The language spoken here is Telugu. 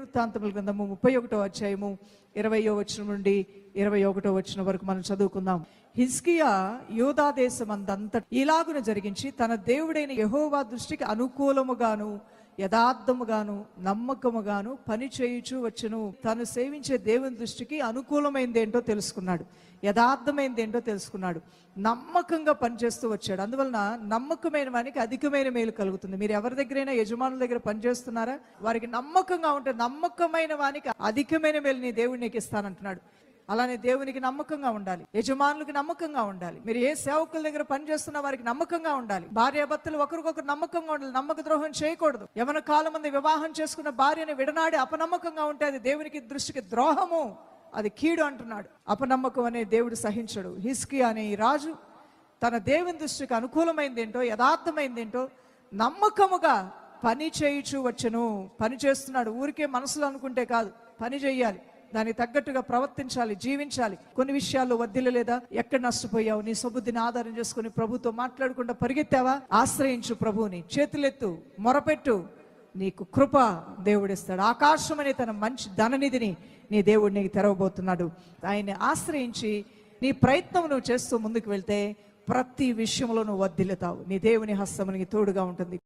దినవృత్తాంతముల గ్రంథము 31వ అధ్యాయము 20వ వచనం నుండి 21వ వచనం వరకు మనం చదువుకుందాం. హిజ్కియా యూదా దేశమందంతా ఇలాగున జరిగించి తన దేవుడైన యెహోవా దృష్టికి అనుకూలముగాను యథార్థముగాను నమ్మకముగాను పని చేయుచూ వచ్చును. తను సేవించే దేవుని దృష్టికి అనుకూలమైంది ఏంటో తెలుసుకున్నాడు, యథార్థమైంది ఏంటో తెలుసుకున్నాడు, నమ్మకంగా పనిచేస్తూ వచ్చాడు. అందువలన నమ్మకమైన వానికి అధికమైన మేలు కలుగుతుంది. మీరు ఎవరి దగ్గరైనా యజమానుల దగ్గర పనిచేస్తున్నారా? వారికి నమ్మకంగా ఉంటే నమ్మకమైన వానికి అధికమైన మేలు నీ దేవుడు నీకు ఇస్తానంటున్నాడు. అలానే దేవునికి నమ్మకంగా ఉండాలి, యజమానులకు నమ్మకంగా ఉండాలి. మీరు ఏ సేవకుల దగ్గర పనిచేస్తున్న వారికి నమ్మకంగా ఉండాలి. భార్యాభర్తలు ఒకరికొకరు నమ్మకంగా ఉండాలి, నమ్మక ద్రోహం చేయకూడదు. యవన కాలం మంది వివాహం చేసుకున్న భార్యను విడనాడి అపనమ్మకంగా ఉంటే అది దేవునికి దృష్టికి ద్రోహము, అది కీడు అంటున్నాడు. అపనమ్మకం అనే దేవుడు సహించడు. హిజ్కియా అనే ఈ రాజు తన దేవుని దృష్టికి అనుకూలమైంది ఏంటో యథార్థమైంది ఏంటో నమ్మకముగా పని చేయుచూ వచ్చెను. పని చేస్తున్నాడు. ఊరికే మనసులో అనుకుంటే కాదు, పని చేయాలి, దానికి తగ్గట్టుగా ప్రవర్తించాలి, జీవించాలి. కొన్ని విషయాల్లో వర్ధిల్లలేదా? ఎక్కడ నష్టపోయావు? నీ సొబుద్ధిని ఆధారం చేసుకుని ప్రభుతో మాట్లాడకుండా పరిగెత్తావా? ఆశ్రయించు ప్రభువుని, చేతులెత్తు, మొరపెట్టు, నీకు కృప దేవుడిస్తాడు. ఆకాశం అనే తన మంచి ధననిధిని నీ దేవుడు నీకు తెరవబోతున్నాడు. ఆయన్ని ఆశ్రయించి నీ ప్రయత్నం నువ్వు చేస్తూ ముందుకు వెళ్తే ప్రతి విషయంలో నువ్వు వర్ధిల్లుతావు. నీ దేవుని హస్తం నీకు తోడుగా ఉంటుంది.